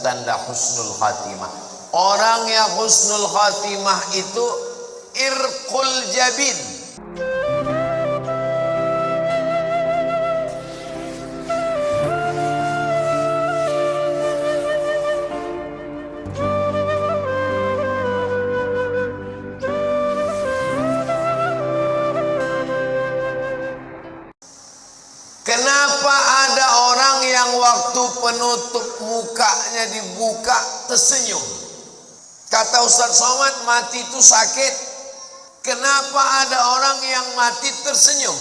tanda husnul khatimah. Orang yang husnul khatimah itu irqul jabin. Kenapa ada orang yang waktu penutup mukanya dibuka tersenyum? Kata Ustaz Somad, mati itu sakit. Kenapa ada orang yang mati tersenyum?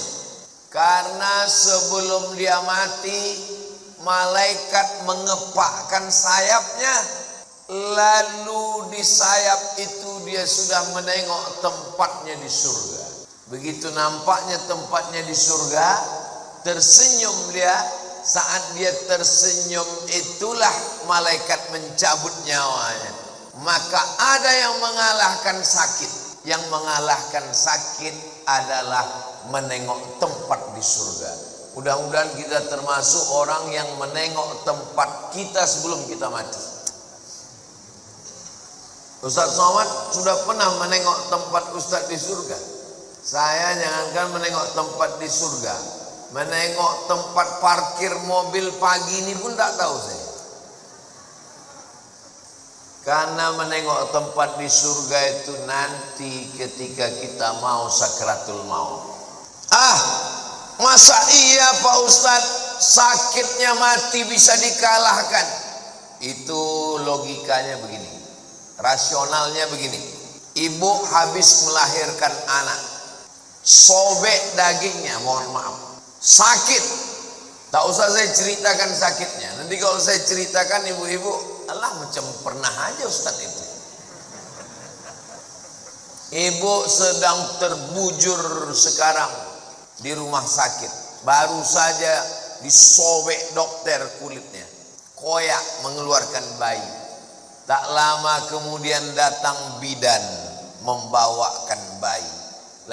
Karena sebelum dia mati, malaikat mengepakkan sayapnya. Lalu di sayap itu dia sudah menengok tempatnya di surga. Begitu nampaknya tempatnya di surga, tersenyum dia. Saat dia tersenyum itulah malaikat mencabut nyawanya. Maka ada yang mengalahkan sakit. Yang mengalahkan sakit adalah menengok tempat di surga. Mudah-mudahan kita termasuk orang yang menengok tempat kita sebelum kita mati. Ustaz Somad sudah pernah menengok tempat Ustaz di surga. Saya jangankan menengok tempat di surga, menengok tempat parkir mobil pagi ini pun tak tahu saya. Karena menengok tempat di surga itu nanti ketika kita mau sakratul maut. Masa iya Pak Ustadz sakitnya mati bisa dikalahkan? Itu logikanya begini, rasionalnya begini. Ibu habis melahirkan anak, sobek dagingnya, mohon maaf, sakit. Tak usah saya ceritakan sakitnya. Nanti kalau saya ceritakan ibu-ibu, alah macam pernah aja Ustaz itu. Ibu sedang terbujur sekarang di rumah sakit. Baru saja disobek dokter kulitnya. Koyak mengeluarkan bayi. Tak lama kemudian datang bidan membawakan bayi.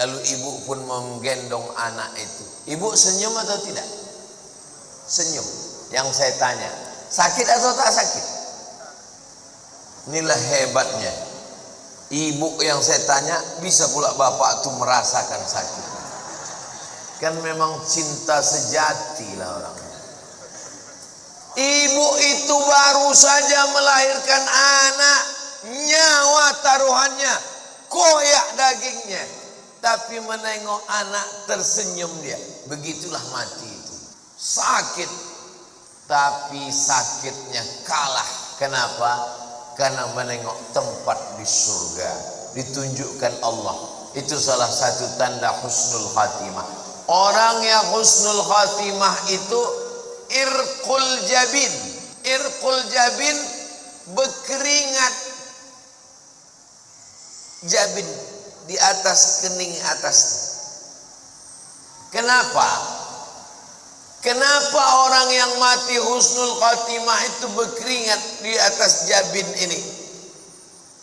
Lalu ibu pun menggendong anak itu. Ibu senyum atau tidak? Senyum. Yang saya tanya, sakit atau tak sakit? Inilah hebatnya. Ibu yang saya tanya, bisa pula bapak itu merasakan sakit. Kan memang cinta sejati lah orang. Ibu itu baru saja melahirkan anak, nyawa taruhannya, koyak dagingnya. Tapi menengok anak tersenyum dia. Begitulah mati itu. Sakit. Tapi sakitnya kalah. Kenapa? Karena menengok tempat di surga. Ditunjukkan Allah. Itu salah satu tanda husnul khatimah. Orang yang husnul khatimah itu irqul jabin. Irqul jabin berkeringat jabin di atas kening atasnya. Kenapa? Kenapa orang yang mati husnul khatimah itu berkeringat di atas jabin ini?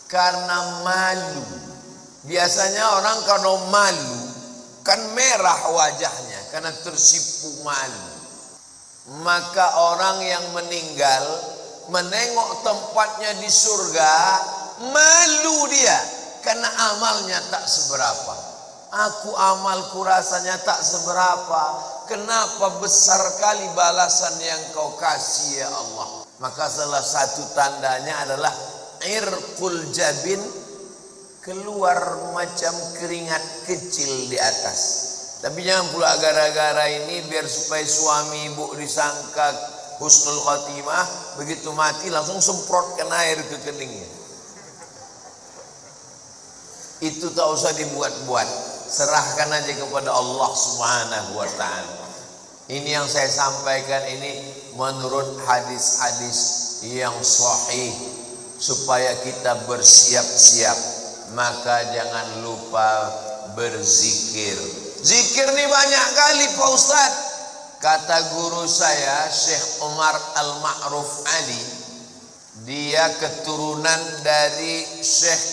Karena malu. Biasanya orang kalau malu kan merah wajahnya karena tersipu malu. Maka orang yang meninggal menengok tempatnya di surga, malu dia karena amalnya tak seberapa. Aku amalku rasanya tak seberapa. Kenapa besar kali balasan yang kau kasih ya Allah? Maka salah satu tandanya adalah irqul jabin, keluar macam keringat kecil di atas. Tapi jangan pula gara-gara ini biar supaya suami ibu disangka husnul khatimah, begitu mati langsung semprotkan air ke keningnya. Itu tak usah dibuat-buat. Serahkan aja kepada Allah Subhanahu wa ta'ala. Ini yang saya sampaikan ini menurut hadis-hadis yang sahih. Supaya kita bersiap-siap. Maka jangan lupa berzikir. Zikir ini banyak kali Pak Ustaz. Kata guru saya Syekh Umar Al-Ma'ruf Ali. Dia keturunan dari Syekh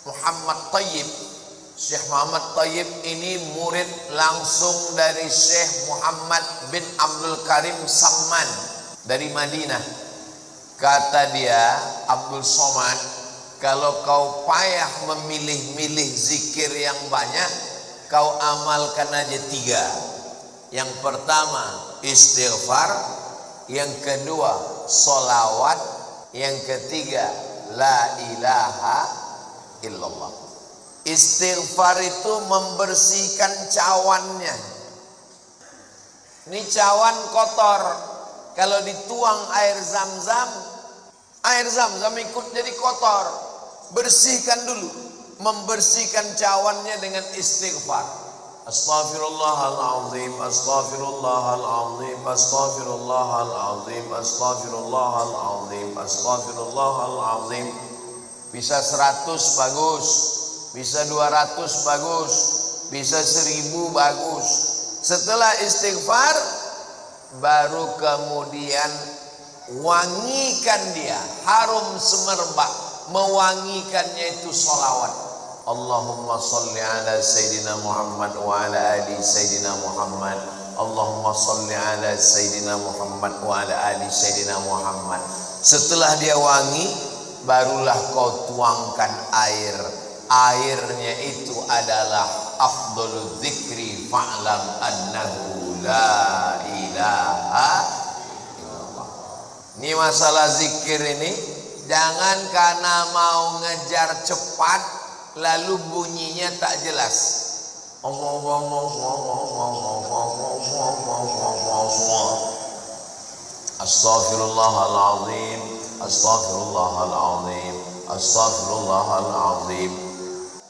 Muhammad Tayyib. Syekh Muhammad Tayyib ini murid langsung dari Syekh Muhammad bin Abdul Karim Samman dari Madinah. Kata dia, Abdul Somad, kalau kau payah memilih-milih zikir yang banyak, kau amalkan aja 3. Yang pertama istighfar, yang kedua solawat, yang ketiga la ilaha illallah. Istighfar itu membersihkan cawannya. Ini cawan kotor, kalau dituang air zam-zam ikut jadi kotor. Bersihkan dulu, membersihkan cawannya dengan istighfar. Astaghfirullahaladzim, astaghfirullahaladzim, astaghfirullahaladzim, astaghfirullahaladzim, astaghfirullahaladzim. Bisa 100 bagus, bisa 200 bagus, bisa 1000 bagus. Setelah istighfar, baru kemudian wangikan dia, harum semerbak. Mewangikannya itu sholawat. Allahumma salli ala Sayyidina Muhammad wa ala ali Sayyidina Muhammad. Allahumma salli ala Sayyidina Muhammad wa ala ali Sayyidina Muhammad. Setelah dia wangi, barulah kau tuangkan air. Airnya itu adalah afdhalul dzikri fa'lam annahu la ilaha illallah. Ini masalah zikir ini, jangan karena mau ngejar cepat lalu bunyinya tak jelas. Astaghfirullahaladzim, astaghfirullahaladzim, astaghfirullahaladzim.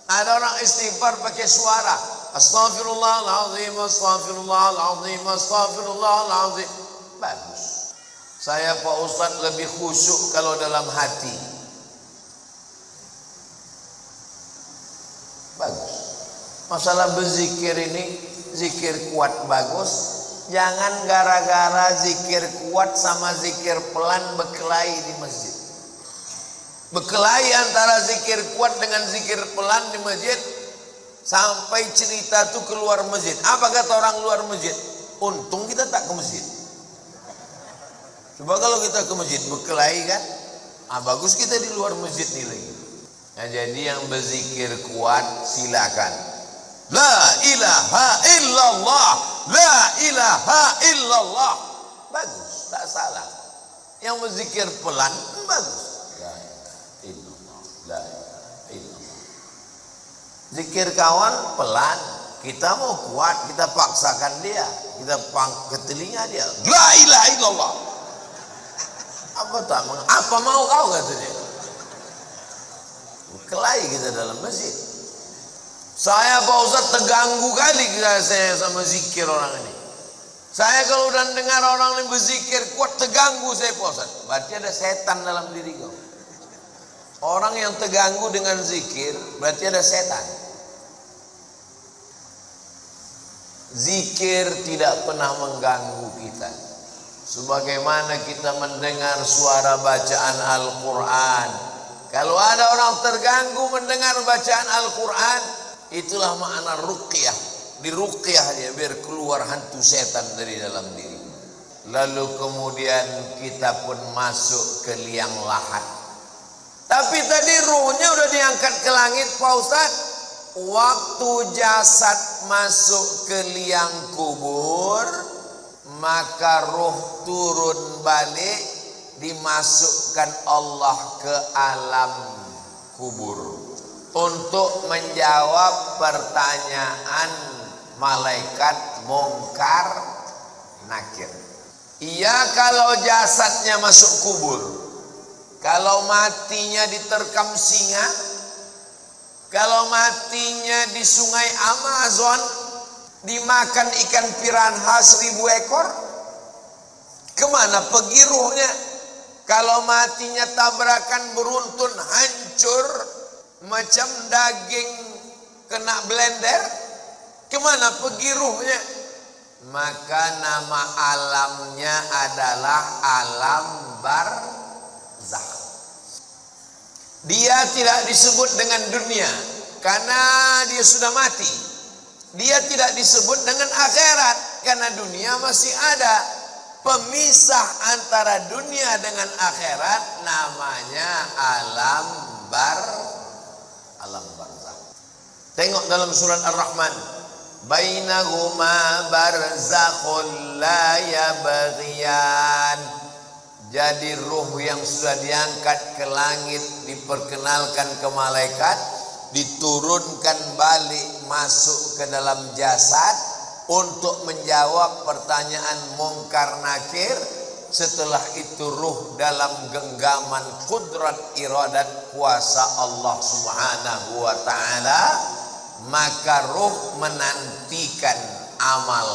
Ada orang istighfar pakai suara, astaghfirullahaladzim, astaghfirullahaladzim, astaghfirullahaladzim. Bagus. Saya Pak Ustadz lebih khusyuk kalau dalam hati. Bagus. Masalah berzikir ini, zikir kuat bagus. Jangan gara-gara zikir kuat sama zikir pelan berkelahi di masjid. Berkelahi antara zikir kuat dengan zikir pelan di masjid, sampai cerita tuh keluar masjid. Apa kata orang luar masjid? Untung kita tak ke masjid. Coba kalau kita ke masjid berkelahi kan? Bagus kita di luar masjid nih lagi. Nah, jadi yang berzikir kuat silakan. La ilaha illallah, la ilaha illallah. Bagus, tak salah. Yang berzikir pelan bagus. La ilaha illallah, la ilaha illallah. Zikir kawan pelan. Kita mau kuat, kita paksakan dia, kita ke telinga dia. La ilaha illallah. Apa mau kau kata dia? Kelahi kita dalam masjid. Saya Pak Ustaz terganggu kali saya sama zikir orang ini. Saya kalau udah dengar orang yang berzikir kuat terganggu saya Pak Ustaz. Berarti ada setan dalam diri kau. Orang yang terganggu dengan zikir berarti ada setan. Zikir tidak pernah mengganggu kita. Sebagaimana kita mendengar suara bacaan Al-Quran. Kalau ada orang terganggu mendengar bacaan Al-Quran, itulah makna ruqyah. Diruqyah dia biar keluar hantu setan dari dalam diri. Lalu kemudian kita pun masuk ke liang lahat. Tapi tadi ruhnya udah diangkat ke langit Pak Ustaz. Waktu jasad masuk ke liang kubur, maka ruh turun balik, dimasukkan Allah ke alam kubur untuk menjawab pertanyaan malaikat Mungkar Nakir. Iya, kalau jasadnya masuk kubur, kalau matinya diterkam singa, kalau matinya di sungai Amazon, dimakan ikan piranha 1000 ekor, kemana pergi ruhnya? Kalau matinya tabrakan beruntun hancur macam daging kena blender, kemana pergi ruhnya? Maka nama alamnya adalah alam barzakh. Dia tidak disebut dengan dunia karena dia sudah mati. Dia tidak disebut dengan akhirat karena dunia masih ada. Pemisah antara dunia dengan akhirat namanya alam barzakh. Tengok dalam surat Ar-Rahman, bainahuma barzakhun la yabghiyan. Jadi ruh yang sudah diangkat ke langit, diperkenalkan ke malaikat, diturunkan balik masuk ke dalam jasad untuk menjawab pertanyaan mungkar nakir. Setelah itu ruh dalam genggaman kudrat iradat kuasa Allah Subhanahu wa ta'ala, maka ruh menantikan amal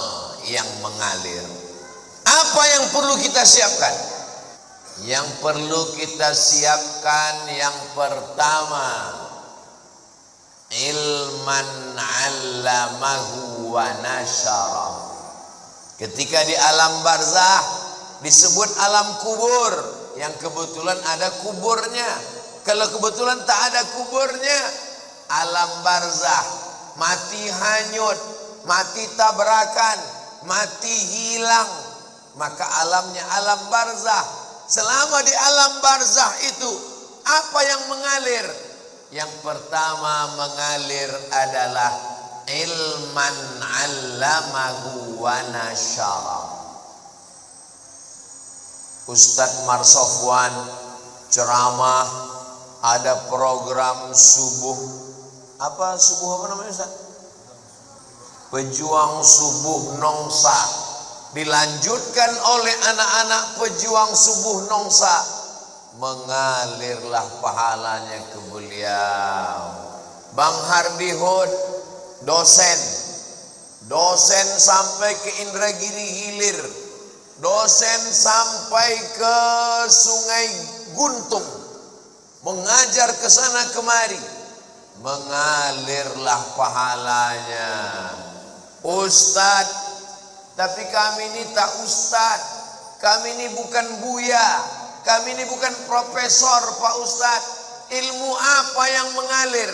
yang mengalir. Apa yang perlu kita siapkan? Yang perlu kita siapkan yang pertama, ilman 'allamahu wa nasyara. Ketika di alam barzakh disebut alam kubur, yang kebetulan ada kuburnya. Kalau kebetulan tak ada kuburnya, alam barzakh, mati hanyut, mati tabrakan, mati hilang, maka alamnya alam barzakh. Selama di alam barzakh itu, apa yang mengalir? Yang pertama mengalir adalah ilman 'allamahu wa nasyara. Ustadz Marsofwan ceramah, ada program subuh. Apa namanya Ustaz? Pejuang Subuh Nongsa. Dilanjutkan oleh anak-anak pejuang Subuh Nongsa. Mengalirlah pahalanya ke beliau. Bang Hardi Hud, dosen sampai ke Indragiri Hilir, dosen sampai ke Sungai Guntung, mengajar ke sana kemari, mengalirlah pahalanya. Ustadz, tapi kami ini tak ustadz, kami ini bukan buya, kami ini bukan profesor Pak Ustadz. Ilmu apa yang mengalir?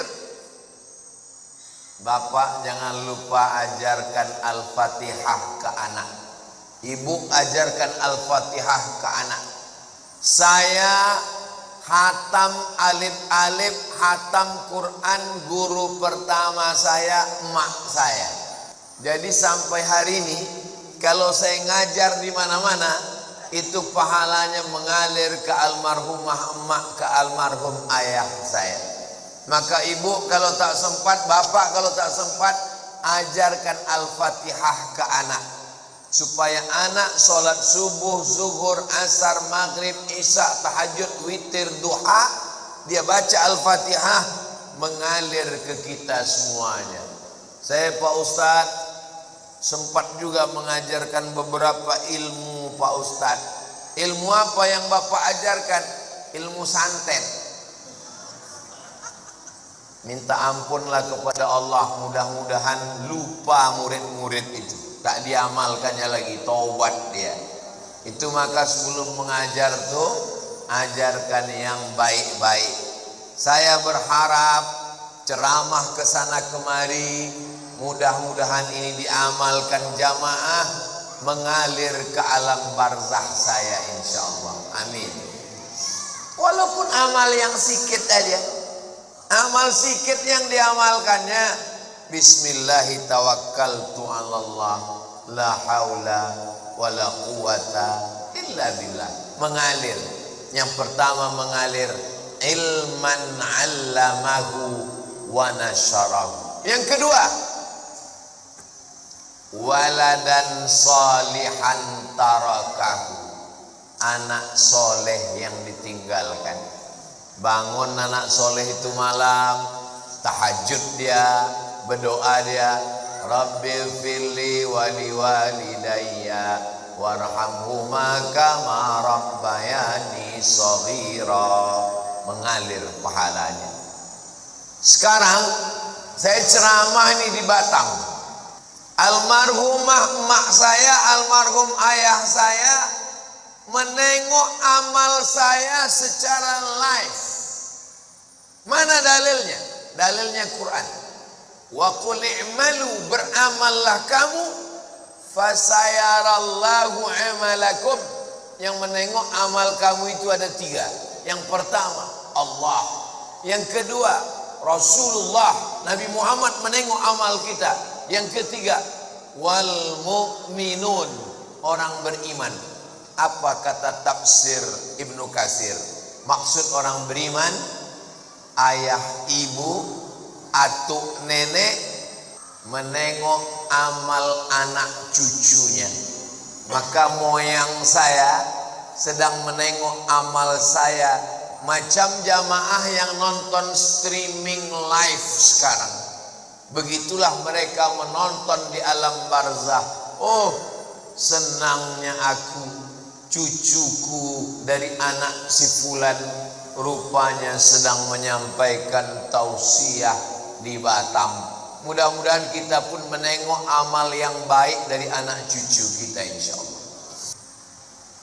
Bapak jangan lupa ajarkan Al-Fatihah ke anak. Ibu ajarkan Al-Fatihah ke anak. Saya hatam alif-alif, hatam Quran, guru pertama saya emak saya. Jadi sampai hari ini kalau saya ngajar di mana-mana, itu pahalanya mengalir ke almarhumah emak, ke almarhum ayah saya. Maka ibu kalau tak sempat, bapak kalau tak sempat, ajarkan Al-Fatihah ke anak. Supaya anak sholat subuh, zuhur, asar, maghrib, isya, tahajud, witir, duha, dia baca Al-Fatihah, mengalir ke kita semuanya. Saya Pak Ustadz sempat juga mengajarkan beberapa ilmu Pak Ustadz. Ilmu apa yang Bapak ajarkan? Ilmu santet. Minta ampunlah kepada Allah, mudah-mudahan lupa murid-murid itu, tak diamalkannya lagi, taubat dia. Itu maka sebelum mengajar tuh, ajarkan yang baik-baik. Saya berharap ceramah ke sana kemari, mudah-mudahan ini diamalkan jamaah, mengalir ke alam barzakh saya insyaallah. Amin. Walaupun amal yang sikit aja, amal sikit yang diamalkannya, bismillahi tawakkaltu 'alallah la haula wala quwata illa billah. Mengalir. Yang pertama mengalir ilman 'allamahu wa nasyarahu. Yang kedua, waladan salihan tarakahu, anak soleh yang ditinggalkan. Bangun anak soleh itu malam, tahajud dia, berdoa dia, Rabbil firli wali walidayya warhamhuma kama rabbayani shaghira. Mengalir pahalanya. Sekarang saya ceramah ini di Batam. Almarhumah emak saya, almarhum ayah saya menengok amal saya secara live. Mana dalilnya? Dalilnya Quran. Wa qul i'malu, beramallah kamu, Fasayarallahu amalakum. Yang menengok amal kamu itu ada 3. Yang pertama Allah, yang kedua Rasulullah Nabi Muhammad menengok amal kita, yang ketiga wal mu'minun, orang beriman. Apa kata tafsir Ibnu Katsir? Maksud orang beriman ayah, ibu, atuk, nenek menengok amal anak cucunya. Maka moyang saya sedang menengok amal saya, macam jamaah yang nonton streaming live sekarang. Begitulah mereka menonton di alam barzah. Oh, senangnya aku, cucuku dari anak si fulan rupanya sedang menyampaikan tausiah di Batam. Mudah-mudahan kita pun menengok amal yang baik dari anak cucu kita insyaallah.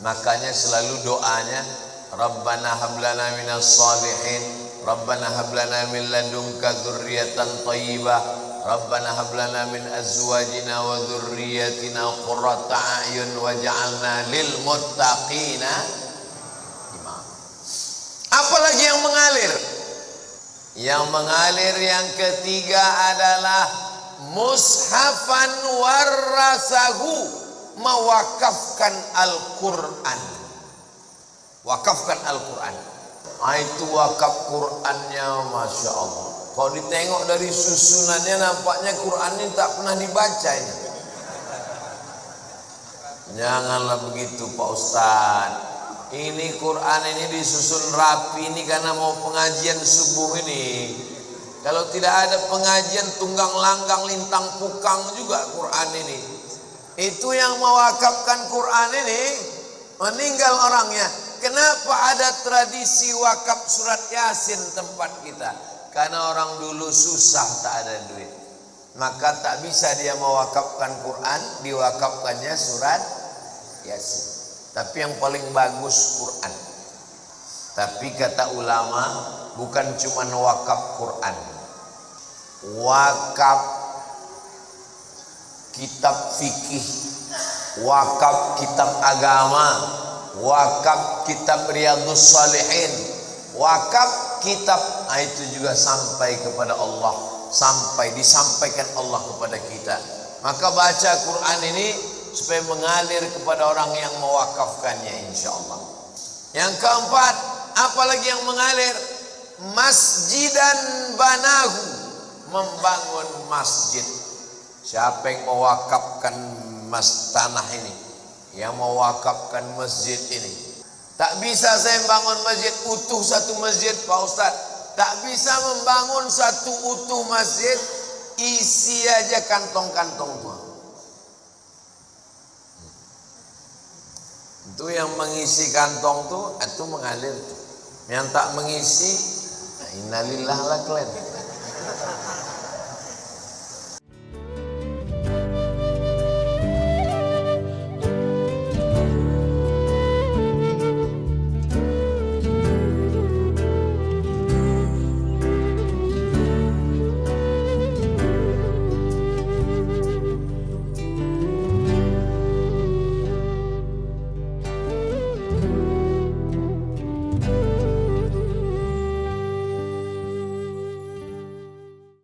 Makanya selalu doanya, Rabbana hab lana minas shalihin, Rabbana hab lana min ladunka dzurriyyatan thayyibah, Rabbana hab lana min azwajina wa dzurriyyatina qurrata a'yun waj'alna lil muttaqina imama. Apalagi yang mengalir? Yang mengalir yang ketiga adalah mushafan warasahu, mewakafkan Al-Quran. Wakafkan Al-Quran. Itu wakaf Qurannya Masya Allah. Kalau ditengok dari susunannya nampaknya Quran ini tak pernah dibaca ini. Janganlah begitu Pak Ustadz. Ini Quran ini disusun rapi ini karena mau pengajian subuh ini. Kalau tidak ada pengajian tunggang langgang lintang pukang juga Quran ini. Itu yang mewakafkan Quran ini meninggal orangnya. Kenapa ada tradisi wakaf surat Yasin tempat kita? Karena orang dulu susah, tak ada duit. Maka tak bisa dia mewakafkan Quran, diwakafkannya surat Yasin. Tapi yang paling bagus Quran. Tapi kata ulama, bukan cuma wakaf Quran, wakaf kitab fikih, wakaf kitab agama, wakaf kitab Riyadhus Shalihin, wakaf kitab, itu juga sampai kepada Allah, sampai disampaikan Allah kepada kita. Maka baca Quran ini supaya mengalir kepada orang yang mewakafkannya insyaallah. Yang keempat, apalagi yang mengalir? Masjidan banahu, membangun masjid. Siapa yang mewakafkan tanah ini, yang mewakafkan masjid ini? Tak bisa saya membangun masjid utuh, satu masjid Pak Ustaz. Tak bisa membangun satu utuh masjid, isi aja kantong-kantong tua. Itu yang mengisi kantong tuh, itu mengalir tuh. Yang tak mengisi, innalillah lah kalian.